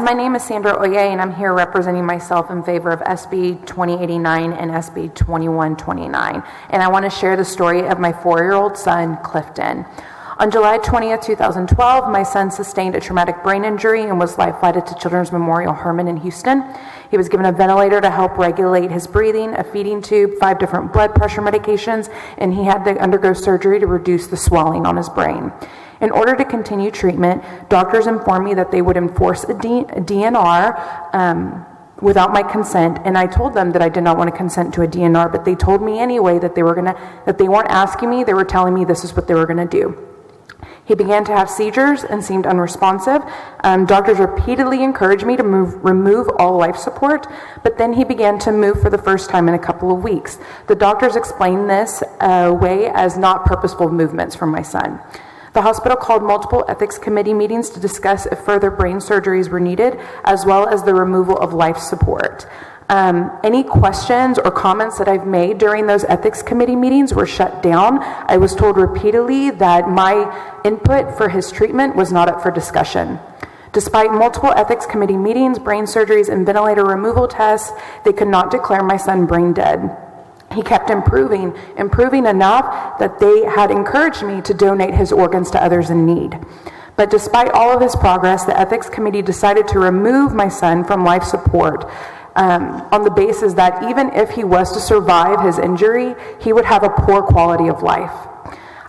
My name is Sandra and I'm here representing myself in favor of SB 2089 and SB 2129. And I want to share the story of my 4-year-old son, Clifton. On July 20th, 2012, my son sustained a traumatic brain injury and was life-flighted to Children's Memorial Hermann in Houston. He was given a ventilator to help regulate his breathing, a feeding tube, 5 different blood pressure medications, and he had to undergo surgery to reduce the swelling on his brain. In order to continue treatment, doctors informed me that they would enforce a DNR without my consent, and I told them that I did not want to consent to a DNR, but they told me anyway that they weren't asking me, they were telling me this is what they were going to do. He began to have seizures and seemed unresponsive. Doctors repeatedly encouraged me to remove all life support, but then he began to move for the first time in a couple of weeks. The doctors explained this away as not purposeful movements from my son. The hospital called multiple ethics committee meetings to discuss if further brain surgeries were needed, as well as the removal of life support. Any questions or comments that I've made during those ethics committee meetings were shut down. I was told repeatedly that my input for his treatment was not up for discussion. Despite multiple ethics committee meetings, brain surgeries, and ventilator removal tests, they could not declare my son brain dead. He kept improving enough that they had encouraged me to donate his organs to others in need. But despite all of his progress, the ethics committee decided to remove my son from life support on the basis that even if he was to survive his injury, he would have a poor quality of life.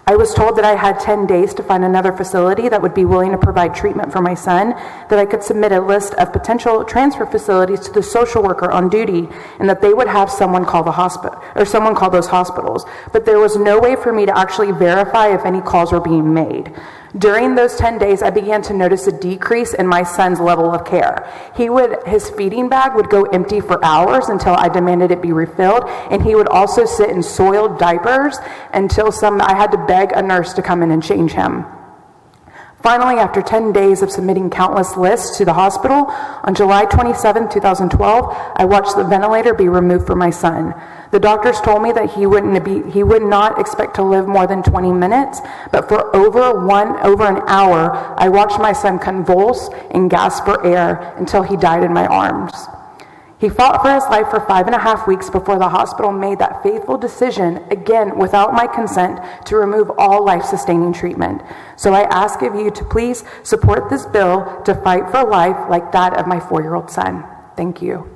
I was told that I had 10 days to find another facility that would be willing to provide treatment for my son, that I could submit a list of potential transfer facilities to the social worker on duty, and that they would have someone call the hospital, or someone call those hospitals. But there was no way for me to actually verify if any calls were being made. During those 10 days, I began to notice a decrease in my son's level of care. His feeding bag would go empty for hours until I demanded it be refilled, and he would also sit in soiled diapers until I had to beg a nurse to come in and change him. Finally, after 10 days of submitting countless lists to the hospital, on July 27, 2012, I watched the ventilator be removed for my son. The doctors told me that he would not expect to live more than 20 minutes, but for over an hour, I watched my son convulse and gasp for air until he died in my arms. He fought for his life for 5.5 weeks before the hospital made that fateful decision, again without my consent, to remove all life-sustaining treatment. So I ask of you to please support this bill to fight for life like that of my 4-year-old son. Thank you.